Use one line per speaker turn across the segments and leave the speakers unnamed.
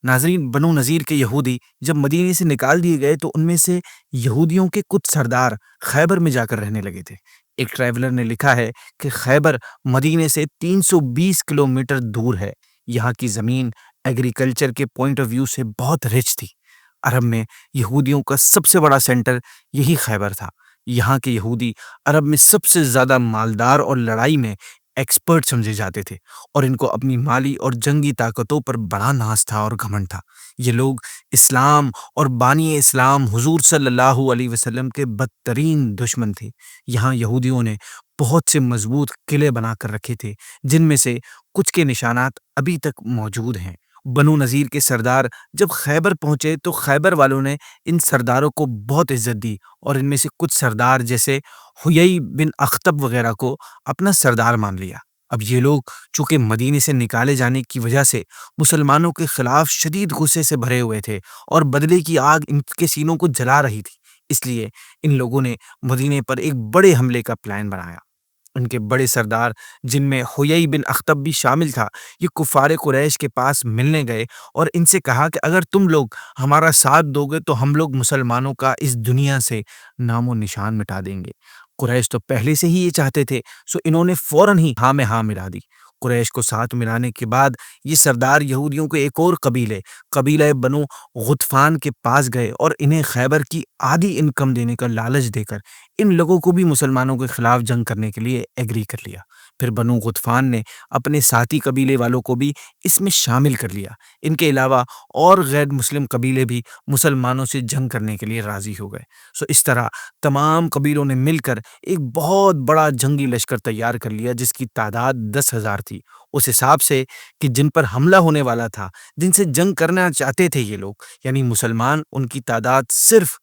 ناظرین، بنو نذیر کے یہودی جب مدینے سے نکال دیے گئے تو ان میں سے یہودیوں کے کچھ سردار خیبر میں جا کر رہنے لگے تھے۔ ایک ٹریولر نے لکھا ہے کہ خیبر مدینے سے 320 کلومیٹر دور ہے۔ یہاں کی زمین ایگریکلچر کے پوائنٹ آف ویو سے بہت رچ تھی۔ عرب میں یہودیوں کا سب سے بڑا سینٹر یہی خیبر تھا۔ یہاں کے یہودی عرب میں سب سے زیادہ مالدار اور لڑائی میں ایکسپرٹ سمجھے جاتے تھے، اور ان کو اپنی مالی اور جنگی طاقتوں پر بڑا ناز تھا اور گھمنڈ تھا۔ یہ لوگ اسلام اور بانی اسلام حضور صلی اللہ علیہ وسلم کے بدترین دشمن تھے۔ یہاں یہودیوں نے بہت سے مضبوط قلعے بنا کر رکھے تھے، جن میں سے کچھ کے نشانات ابھی تک موجود ہیں۔ بنو نذیر کے سردار جب خیبر پہنچے تو خیبر والوں نے ان سرداروں کو بہت عزت دی، اور ان میں سے کچھ سردار جیسے حیی بن اخطب وغیرہ کو اپنا سردار مان لیا۔ اب یہ لوگ چونکہ مدینے سے نکالے جانے کی وجہ سے مسلمانوں کے خلاف شدید غصے سے بھرے ہوئے تھے، اور بدلے کی آگ ان کے سینوں کو جلا رہی تھی، اس لیے ان لوگوں نے مدینے پر ایک بڑے حملے کا پلان بنایا۔ ان کے بڑے سردار جن میں حیی بن اخطب بھی شامل تھا، یہ کفار قریش کے پاس ملنے گئے اور ان سے کہا کہ اگر تم لوگ ہمارا ساتھ دو گے تو ہم لوگ مسلمانوں کا اس دنیا سے نام و نشان مٹا دیں گے۔ قریش تو پہلے سے ہی یہ چاہتے تھے، سو انہوں نے فوراً ہی ہاں میں ہاں ملا دی۔ قریش کو ساتھ ملانے کے بعد یہ سردار یہودیوں کے ایک اور قبیلہ بنو غطفان کے پاس گئے، اور انہیں خیبر کی آدھی انکم دینے کا لالچ دے کر ان لوگوں کو بھی مسلمانوں کے خلاف جنگ کرنے کے لیے ایگری کر لیا۔ پھر بنو غطفان نے اپنے ساتھی قبیلے والوں کو بھی اس میں شامل کر لیا۔ ان کے علاوہ اور غیر مسلم قبیلے بھی مسلمانوں سے جنگ کرنے کے لیے راضی ہو گئے۔ سو اس طرح تمام قبیلوں نے مل کر ایک بہت بڑا جنگی لشکر تیار کر لیا، جس کی تعداد 10,000 تھی۔ اس حساب سے کہ جن پر حملہ ہونے والا تھا، جن سے جنگ کرنا چاہتے تھے یہ لوگ یعنی مسلمان، ان کی تعداد صرف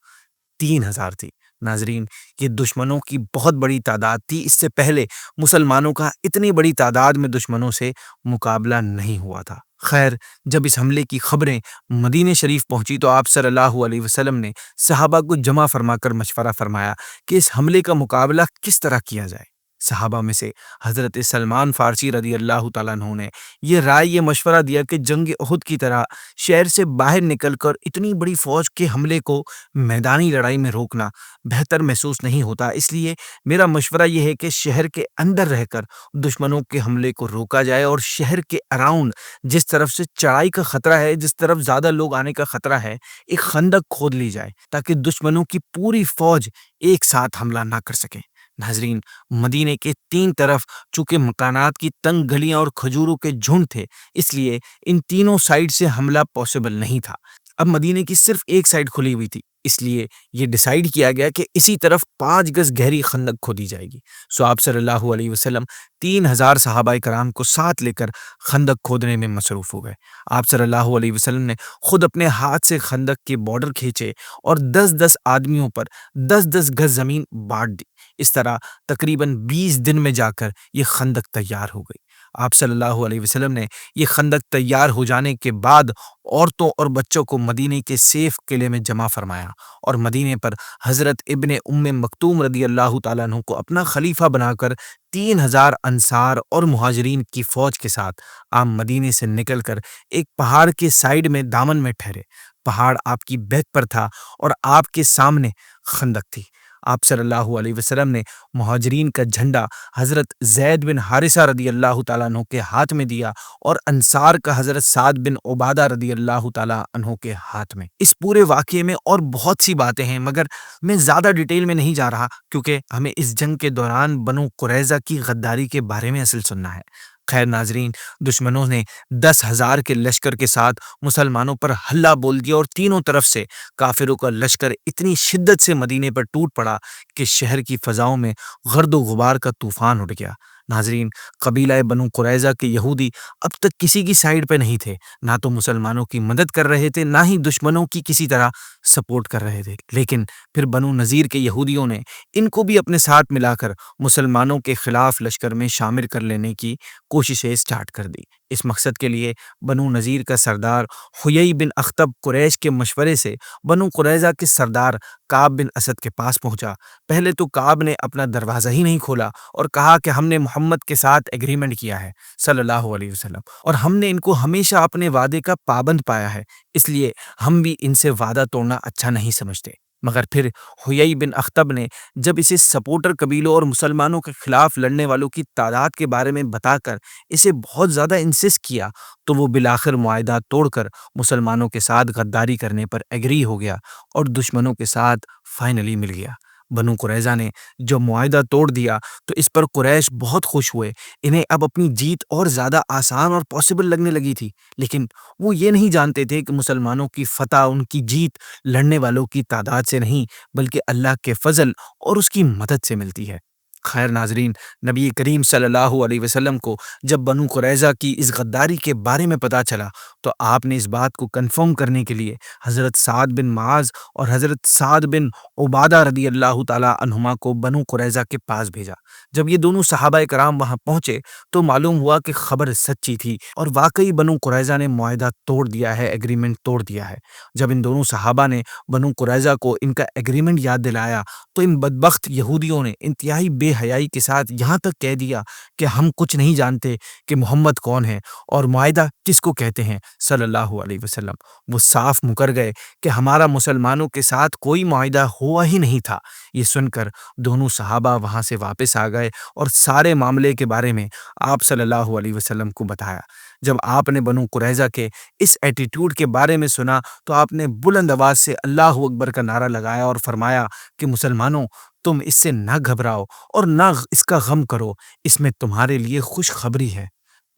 3,000 تھی۔ ناظرین، یہ دشمنوں کی بہت بڑی تعداد تھی۔ اس سے پہلے مسلمانوں کا اتنی بڑی تعداد میں دشمنوں سے مقابلہ نہیں ہوا تھا۔ خیر، جب اس حملے کی خبریں مدینہ شریف پہنچی تو آپ صلی اللہ علیہ وسلم نے صحابہ کو جمع فرما کر مشورہ فرمایا کہ اس حملے کا مقابلہ کس طرح کیا جائے۔ صحابہ میں سے حضرت سلمان فارسی رضی اللہ تعالیٰ عنہ نے یہ مشورہ دیا کہ جنگ احد کی طرح شہر سے باہر نکل کر اتنی بڑی فوج کے حملے کو میدانی لڑائی میں روکنا بہتر محسوس نہیں ہوتا، اس لیے میرا مشورہ یہ ہے کہ شہر کے اندر رہ کر دشمنوں کے حملے کو روکا جائے، اور شہر کے اراؤنڈ جس طرف سے چڑھائی کا خطرہ ہے، جس طرف زیادہ لوگ آنے کا خطرہ ہے، ایک خندق کھود لی جائے تاکہ دشمنوں کی پوری فوج ایک ساتھ حملہ نہ کر سکے۔ ناظرین، مدینے کے 3 طرف چونکہ مکانات کی تنگ گلیاں اور کھجوروں کے جھنڈ تھے، اس لیے ان تینوں سائیڈ سے حملہ پاسبل نہیں تھا۔ اب مدینے کی صرف ایک سائیڈ کھلی ہوئی تھی، اس لیے یہ ڈیسائیڈ کیا گیا کہ اسی طرف 5 گز گہری خندق کھودی جائے گی۔ سو آپ صلی اللہ علیہ وسلم 3,000 صحابہ کرام کو ساتھ لے کر خندق کھودنے میں مصروف ہو گئے۔ آپ صلی اللہ علیہ وسلم نے خود اپنے ہاتھ سے خندق کے بارڈر کھینچے اور 10-10 آدمیوں پر 10-10 گز زمین بانٹ دی۔ اس طرح تقریباً 20 دن میں جا کر یہ خندق تیار ہو گئی۔ آپ صلی اللہ علیہ وسلم نے یہ خندق تیار ہو جانے کے بعد عورتوں اور بچوں کو مدینے کے سیف قلعے میں جمع فرمایا، اور مدینے پر حضرت ابن ام مکتوم رضی اللہ تعالیٰ عنہ کو اپنا خلیفہ بنا کر 3,000 انصار اور مہاجرین کی فوج کے ساتھ آپ مدینے سے نکل کر ایک پہاڑ کے سائیڈ میں دامن میں ٹھہرے۔ پہاڑ آپ کی بیک پر تھا اور آپ کے سامنے خندق تھی۔ آپ صلی اللہ علیہ وسلم نے مہاجرین کا جھنڈا حضرت زید بن حارثہ رضی اللہ تعالیٰ عنہ کے ہاتھ میں دیا، اور انصار کا حضرت سعد بن عبادہ رضی اللہ تعالیٰ عنہ کے ہاتھ میں۔ اس پورے واقعے میں اور بہت سی باتیں ہیں، مگر میں زیادہ ڈیٹیل میں نہیں جا رہا کیونکہ ہمیں اس جنگ کے دوران بنو قریظہ کی غداری کے بارے میں اصل سننا ہے۔ خیر ناظرین، دشمنوں نے 10,000 کے لشکر کے ساتھ مسلمانوں پر حملہ بول دیا، اور تینوں طرف سے کافروں کا لشکر اتنی شدت سے مدینے پر ٹوٹ پڑا کہ شہر کی فضاؤں میں گرد و غبار کا طوفان اٹھ گیا۔ ناظرین، قبیلہ بنو قریظہ کے یہودی اب تک کسی کی سائیڈ پہ نہیں تھے، نہ تو مسلمانوں کی مدد کر رہے تھے، نہ ہی دشمنوں کی کسی طرح سپورٹ کر رہے تھے، لیکن پھر بنو نذیر کے یہودیوں نے ان کو بھی اپنے ساتھ ملا کر مسلمانوں کے خلاف لشکر میں شامل کر لینے کی کوششیں سٹارٹ کر دی۔ اس مقصد کے لیے بنو نذیر کا سردار حیی بن اخطب قریش کے مشورے سے بنو قریظہ کے سردار کعب بن اسد کے پاس پہنچا۔ پہلے تو کعب نے اپنا دروازہ ہی نہیں کھولا اور کہا کہ ہم نے محمد کے ساتھ ایگریمنٹ کیا ہے صلی اللہ علیہ وسلم، اور ہم نے ان کو ہمیشہ اپنے وعدے کا پابند پایا ہے، اس لیے ہم بھی ان سے وعدہ توڑنا اچھا نہیں سمجھتے۔ مگر پھر حیی بن اخطب نے جب اسے سپورٹر قبیلوں اور مسلمانوں کے خلاف لڑنے والوں کی تعداد کے بارے میں بتا کر اسے بہت زیادہ انسسٹ کیا تو وہ بالآخر معاہدہ توڑ کر مسلمانوں کے ساتھ غداری کرنے پر ایگری ہو گیا اور دشمنوں کے ساتھ فائنلی مل گیا۔ بنو قریظہ نے جب معاہدہ توڑ دیا تو اس پر قریش بہت خوش ہوئے، انہیں اب اپنی جیت اور زیادہ آسان اور پاسبل لگنے لگی تھی، لیکن وہ یہ نہیں جانتے تھے کہ مسلمانوں کی فتح، ان کی جیت لڑنے والوں کی تعداد سے نہیں بلکہ اللہ کے فضل اور اس کی مدد سے ملتی ہے۔ خیر ناظرین، نبی کریم صلی اللہ علیہ وسلم کو جب بنو قریظہ کی اس غداری کے بارے میں پتہ چلا تو آپ نے اس بات کو کنفرم کرنے کے لیے حضرت سعد بن معاذ اور حضرت سعد بن عبادہ رضی اللہ تعالی عنہما کو بنو قریظہ کے پاس بھیجا۔ جب یہ دونوں صحابہ کرام وہاں پہنچے تو معلوم ہوا کہ خبر سچی تھی اور واقعی بنو قریظہ نے معاہدہ توڑ دیا ہے، ایگریمنٹ توڑ دیا ہے۔ جب ان دونوں صحابہ نے بنو قریظہ کو ان کا ایگریمنٹ یاد دلایا تو ان بدبخت یہودیوں نے انتہائی بے حیائی کے ساتھ یہاں تک کہہ دیا کہ ہم کچھ نہیں جانتے کہ محمد کون ہے اور معاہدہ کس کو کہتے ہیں صلی اللہ علیہ وسلم۔ وہ صاف مکر گئے کہ ہمارا مسلمانوں کے ساتھ کوئی معاہدہ ہوا ہی نہیں تھا۔ یہ سن کر دونوں صحابہ وہاں سے واپس آ گئے اور سارے معاملے کے بارے میں آپ صلی اللہ علیہ وسلم کو بتایا۔ جب آپ نے بنو قریظہ کے اس ایٹیٹیوڈ کے بارے میں سنا تو آپ نے بلند آواز سے اللہ اکبر کا نعرہ لگایا اور فرمایا کہ مسلمانوں، تم اس سے نہ گھبراؤ اور نہ اس کا غم کرو، اس میں تمہارے لیے خوشخبری ہے۔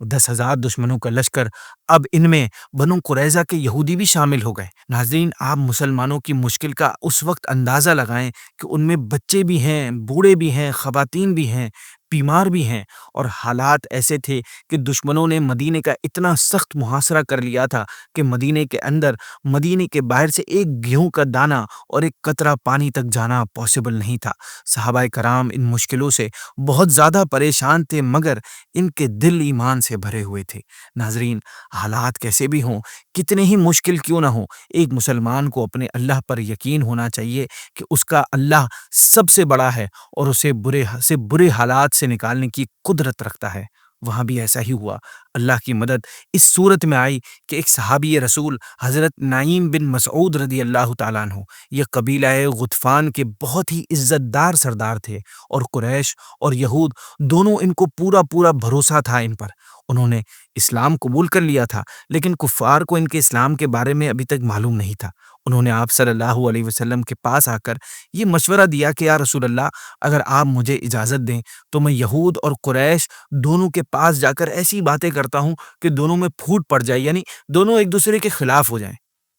10,000 دشمنوں کا لشکر، اب ان میں بنو قریظہ کے یہودی بھی شامل ہو گئے۔ ناظرین، آپ مسلمانوں کی مشکل کا اس وقت اندازہ لگائیں کہ ان میں بچے بھی ہیں، بوڑھے بھی ہیں، خواتین بھی ہیں، بیمار بھی ہیں، اور حالات ایسے تھے کہ دشمنوں نے مدینے کا اتنا سخت محاصرہ کر لیا تھا کہ مدینے کے اندر، مدینے کے باہر سے ایک گیہوں کا دانہ اور ایک قطرہ پانی تک جانا پاسبل نہیں تھا۔ صحابہ کرام ان مشکلوں سے بہت زیادہ پریشان تھے مگر ان کے دل ایمان سے بھرے ہوئے تھے۔ ناظرین، حالات کیسے بھی ہوں، کتنے ہی مشکل کیوں نہ ہوں، ایک مسلمان کو اپنے اللہ پر یقین ہونا چاہیے کہ اس کا اللہ سب سے بڑا ہے اور اسے برے حالات سے نکالنے کی قدرت رکھتا ہے۔ وہاں بھی ایسا ہی ہوا۔ اللہ کی مدد اس صورت میں آئی کہ ایک صحابی رسول حضرت نعیم بن مسعود رضی اللہ تعالیٰ عنہ، یہ قبیلہ غطفان کے بہت ہی عزت دار سردار تھے اور قریش اور یہود دونوں ان کو پورا بھروسہ تھا ان پر۔ انہوں نے اسلام قبول کر لیا تھا لیکن کفار کو ان کے اسلام کے بارے میں ابھی تک معلوم نہیں تھا۔ انہوں نے آپ صلی اللہ علیہ وسلم کے پاس آ کر یہ مشورہ دیا کہ یا رسول اللہ، اگر آپ مجھے اجازت دیں تو میں یہود اور قریش دونوں کے پاس جا کر ایسی باتیں کرتا ہوں کہ دونوں میں پھوٹ پڑ جائے، یعنی دونوں ایک دوسرے کے خلاف ہو جائیں۔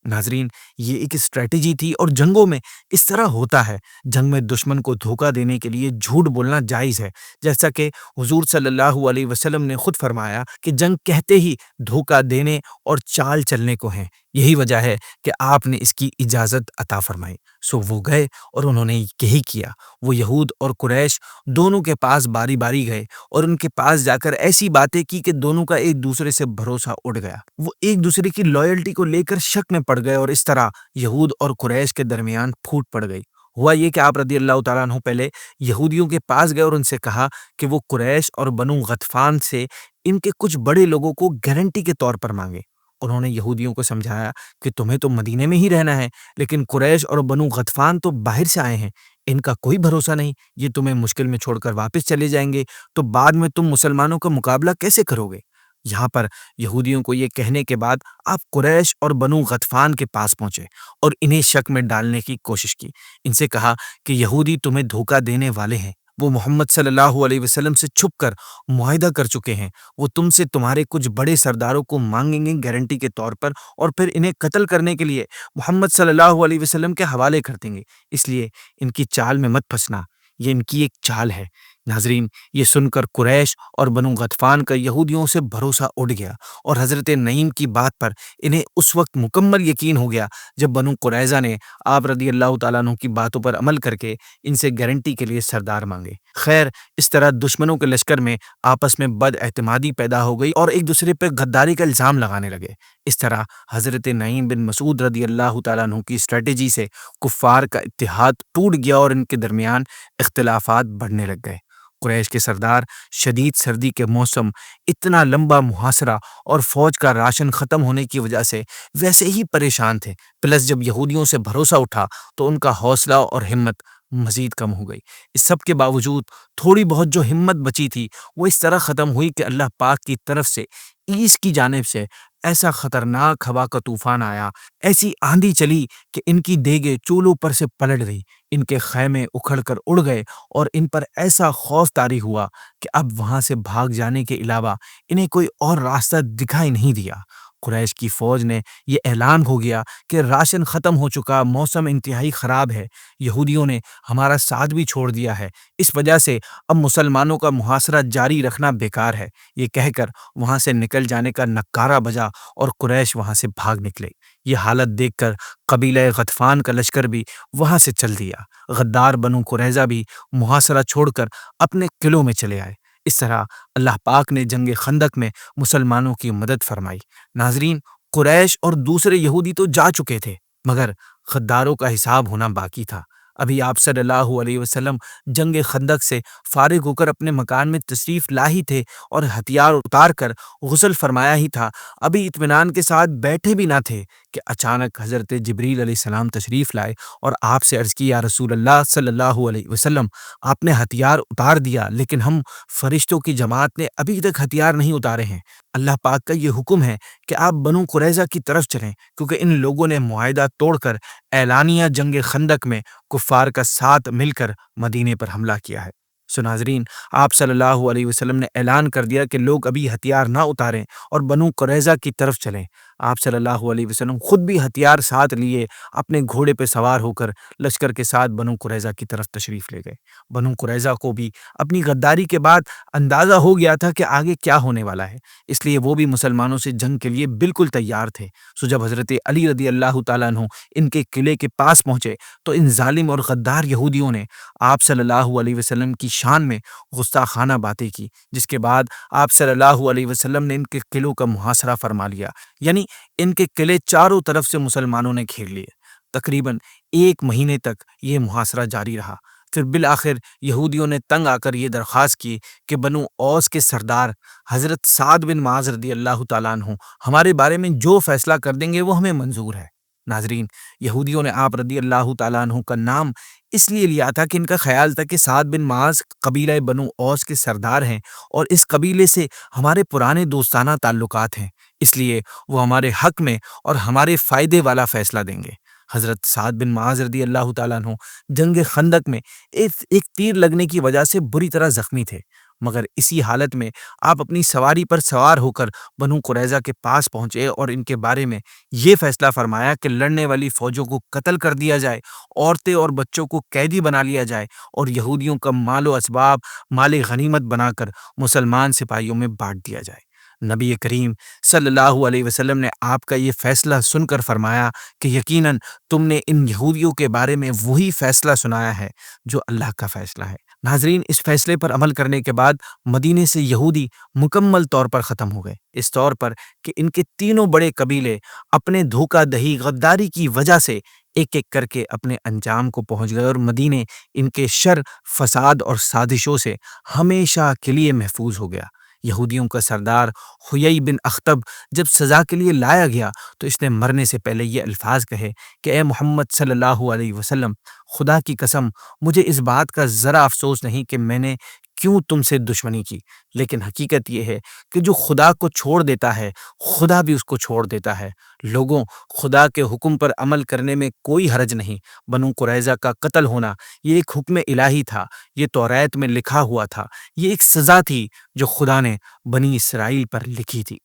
ناظرین، یہ ایک اسٹریٹجی تھی اور جنگوں میں اس طرح ہوتا ہے۔ جنگ میں دشمن کو دھوکہ دینے کے لیے جھوٹ بولنا جائز ہے، جیسا کہ حضور صلی اللہ علیہ وسلم نے خود فرمایا کہ جنگ کہتے ہی دھوکہ دینے اور چال چلنے کو ہیں۔ یہی وجہ ہے کہ آپ نے اس کی اجازت عطا فرمائی۔ سو وہ گئے اور انہوں نے یہی کیا۔ وہ یہود اور قریش دونوں کے پاس باری باری گئے اور ان کے پاس جا کر ایسی باتیں کی کہ دونوں کا ایک دوسرے سے بھروسہ اٹھ گیا۔ وہ ایک دوسرے کی لائلٹی کو لے کر شک میں پڑ گئے اور اس طرح یہود اور قریش کے درمیان پھوٹ پڑ گئی۔ ہوا یہ کہ آپ رضی اللہ تعالیٰ عنہ پہلے یہودیوں کے پاس گئے اور ان سے کہا کہ وہ قریش اور بنو غطفان سے ان کے کچھ بڑے لوگوں کو گارنٹی کے طور پر مانگے۔ انہوں نے یہودیوں کو سمجھایا کہ تمہیں تو مدینے میں ہی رہنا ہے، لیکن قریش اور بنو غطفان تو باہر سے آئے ہیں، ان کا کوئی بھروسہ نہیں، یہ تمہیں مشکل میں چھوڑ کر واپس چلے جائیں گے تو بعد میں تم مسلمانوں کا مقابلہ کیسے کرو گے؟ یہاں پر یہودیوں کو یہ کہنے کے بعد آپ قریش اور بنو غطفان کے پاس پہنچے اور انہیں شک میں ڈالنے کی کوشش کی۔ ان سے کہا کہ یہودی تمہیں دھوکہ دینے والے ہیں، وہ محمد صلی اللہ علیہ وسلم سے چھپ کر معاہدہ کر چکے ہیں، وہ تم سے تمہارے کچھ بڑے سرداروں کو مانگیں گے گارنٹی کے طور پر اور پھر انہیں قتل کرنے کے لیے محمد صلی اللہ علیہ وسلم کے حوالے کر دیں گے، اس لیے ان کی چال میں مت پھنسنا۔ یہ ان کی ایک چال ہے ناظرین، یہ سن کر قریش اور بنو غطفان کا یہودیوں سے بھروسہ اٹھ گیا، اور حضرت نعیم کی بات پر انہیں اس وقت مکمل یقین ہو گیا جب بنو قریظہ نے آپ رضی اللہ تعالیٰ عنہ کی باتوں پر عمل کر کے ان سے گارنٹی کے لیے سردار مانگے۔ خیر، اس طرح دشمنوں کے لشکر میں آپس میں بد اعتمادی پیدا ہو گئی اور ایک دوسرے پہ غداری کا الزام لگانے لگے۔ اس طرح حضرت نعیم بن مسعود رضی اللہ تعالیٰ عنہ کی اسٹریٹجی سے کفار کا اتحاد ٹوٹ گیا اور ان کے درمیان اختلافات بڑھنے لگ گئے۔ قریش کے سردار شدید سردی کے موسم، اتنا لمبا محاصرہ اور فوج کا راشن ختم ہونے کی وجہ سے ویسے ہی پریشان تھے، پلس جب یہودیوں سے بھروسہ اٹھا تو ان کا حوصلہ اور ہمت مزید کم ہو گئی۔ اس سب کے باوجود تھوڑی بہت جو ہمت بچی تھی وہ اس طرح ختم ہوئی کہ اللہ پاک کی طرف سے ایسٹ کی جانب سے ایسا خطرناک ہوا کا طوفان آیا، ایسی آندھی چلی کہ ان کی دیگیں چولوں پر سے پلٹ گئی، ان کے خیمے اکھڑ کر اڑ گئے اور ان پر ایسا خوف طاری ہوا کہ اب وہاں سے بھاگ جانے کے علاوہ انہیں کوئی اور راستہ دکھائی نہیں دیا۔ قریش کی فوج نے یہ اعلان ہو گیا کہ راشن ختم ہو چکا، موسم انتہائی خراب ہے، یہودیوں نے ہمارا ساتھ بھی چھوڑ دیا ہے، اس وجہ سے اب مسلمانوں کا محاصرہ جاری رکھنا بیکار ہے۔ یہ کہہ کر وہاں سے نکل جانے کا نکارہ بجا اور قریش وہاں سے بھاگ نکلے۔ یہ حالت دیکھ کر قبیلہ غطفان کا لشکر بھی وہاں سے چل دیا۔ غدار بنو قریظہ بھی محاصرہ چھوڑ کر اپنے قلعوں میں چلے آئے۔ اس طرح اللہ پاک نے جنگ خندق میں مسلمانوں کی مدد فرمائی۔ ناظرین، قریش اور دوسرے یہودی تو جا چکے تھے، مگر غداروں کا حساب ہونا باقی تھا۔ ابھی آپ صلی اللہ علیہ وسلم جنگ خندق سے فارغ ہو کر اپنے مکان میں تشریف لا ہی تھے اور ہتھیار اتار کر غسل فرمایا ہی تھا، ابھی اطمینان کے ساتھ بیٹھے بھی نہ تھے کہ اچانک حضرت جبریل علیہ السلام تشریف لائے اور آپ سے عرض کی، یا رسول اللہ صلی اللہ علیہ وسلم، آپ نے ہتھیار اتار دیا لیکن ہم فرشتوں کی جماعت نے ابھی تک ہتھیار نہیں اتارے ہیں۔ اللہ پاک کا یہ حکم ہے کہ آپ بنو قریظہ کی طرف چلیں، کیونکہ ان لوگوں نے معاہدہ توڑ کر اعلانیہ جنگ خندق میں کفار کا ساتھ مل کر مدینے پر حملہ کیا ہے۔ سو ناظرین، آپ صلی اللہ علیہ وسلم نے اعلان کر دیا کہ لوگ ابھی ہتھیار نہ اتاریں اور بنو قریظہ کی طرف چلیں۔ آپ صلی اللہ علیہ وسلم خود بھی ہتھیار ساتھ لیے اپنے گھوڑے پہ سوار ہو کر لشکر کے ساتھ بنو قریظہ کی طرف تشریف لے گئے۔ بنو قریظہ کو بھی اپنی غداری کے بعد اندازہ ہو گیا تھا کہ آگے کیا ہونے والا ہے، اس لیے وہ بھی مسلمانوں سے جنگ کے لیے بالکل تیار تھے۔ سو جب حضرت علی رضی اللہ تعالیٰ عنہ ان کے قلعے کے پاس پہنچے تو ان ظالم اور غدار یہودیوں نے آپ صلی اللہ علیہ وسلم کی شان میں گستاخانہ باتیں کی، جس کے بعد آپ صلی اللہ علیہ وسلم نے ان کے قلعوں کا محاصرہ فرما لیا، یعنی ان کے قلعے چاروں طرف سے مسلمانوں نے گھیر لیے۔ تقریباً 1 مہینے تک یہ محاصرہ جاری رہا۔ پھر بالآخر یہودیوں نے تنگ آ کر یہ درخواست کی کہ بنو اوس کے سردار حضرت سعد بن معاذ رضی اللہ تعالیٰ عنہ ہمارے بارے میں جو فیصلہ کر دیں گے وہ ہمیں منظور ہے۔ ناظرین، یہودیوں نے آپ رضی اللہ تعالیٰ عنہ کا نام اس لیے لیا تھا کہ ان کا خیال تھا کہ سعد بن معاذ قبیلہ بنو اوس کے سردار ہیں اور اس قبیلے سے ہمارے پرانے دوستانہ تعلقات ہیں، اس لیے وہ ہمارے حق میں اور ہمارے فائدے والا فیصلہ دیں گے۔ حضرت سعد بن معاذ رضی اللہ تعالیٰ عنہ جنگ خندق میں ایک تیر لگنے کی وجہ سے بری طرح زخمی تھے، مگر اسی حالت میں آپ اپنی سواری پر سوار ہو کر بنو قریظہ کے پاس پہنچے اور ان کے بارے میں یہ فیصلہ فرمایا کہ لڑنے والی فوجوں کو قتل کر دیا جائے، عورتیں اور بچوں کو قیدی بنا لیا جائے اور یہودیوں کا مال و اسباب مال غنیمت بنا کر مسلمان سپاہیوں میں بانٹ دیا جائے۔ نبی کریم صلی اللہ علیہ وسلم نے آپ کا یہ فیصلہ سن کر فرمایا کہ یقیناً تم نے ان یہودیوں کے بارے میں وہی فیصلہ سنایا ہے جو اللہ کا فیصلہ ہے۔ ناظرین، اس فیصلے پر عمل کرنے کے بعد مدینے سے یہودی مکمل طور پر ختم ہو گئے، اس طور پر کہ ان کے تینوں بڑے قبیلے اپنے دھوکہ دہی غداری کی وجہ سے ایک ایک کر کے اپنے انجام کو پہنچ گئے اور مدینے ان کے شر، فساد اور سازشوں سے ہمیشہ کے لیے محفوظ ہو گیا۔ یہودیوں کا سردار حیی بن اخطب جب سزا کے لیے لایا گیا تو اس نے مرنے سے پہلے یہ الفاظ کہے کہ اے محمد صلی اللہ علیہ وسلم، خدا کی قسم مجھے اس بات کا ذرا افسوس نہیں کہ میں نے کیوں تم سے دشمنی کی، لیکن حقیقت یہ ہے کہ جو خدا کو چھوڑ دیتا ہے خدا بھی اس کو چھوڑ دیتا ہے۔ لوگوں، خدا کے حکم پر عمل کرنے میں کوئی حرج نہیں۔ بنو قریظہ کا قتل ہونا یہ ایک حکم الہی تھا، یہ توریت میں لکھا ہوا تھا، یہ ایک سزا تھی جو خدا نے بنی اسرائیل پر لکھی تھی۔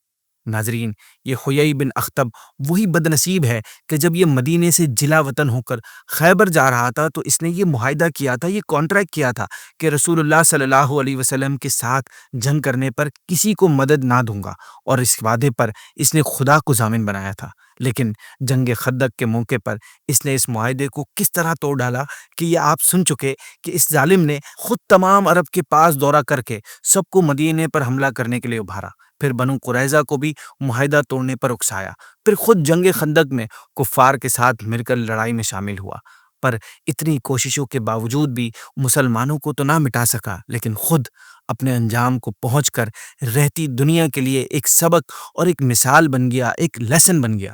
ناظرین، یہ حیی بن اخطب وہی بد نصیب ہے کہ جب یہ مدینے سے جلا وطن ہو کر خیبر جا رہا تھا تو اس نے یہ معاہدہ کیا تھا، یہ کانٹریکٹ کیا تھا کہ رسول اللہ صلی اللہ علیہ وسلم کے ساتھ جنگ کرنے پر کسی کو مدد نہ دوں گا، اور اس وعدے پر اس نے خدا کو ضامن بنایا تھا۔ لیکن جنگ خندق کے موقع پر اس نے اس معاہدے کو کس طرح توڑ ڈالا کہ یہ آپ سن چکے کہ اس ظالم نے خود تمام عرب کے پاس دورہ کر کے سب کو مدینے پر حملہ کرنے کے لیے ابھارا، پھر بنو قریظہ کو بھی معاہدہ توڑنے پر اکسایا، پھر خود جنگ خندق میں کفار کے ساتھ مل کر لڑائی میں شامل ہوا، پر اتنی کوششوں کے باوجود بھی مسلمانوں کو تو نہ مٹا سکا، لیکن خود اپنے انجام کو پہنچ کر رہتی دنیا کے لیے ایک سبق اور ایک مثال بن گیا، ایک لیسن بن گیا۔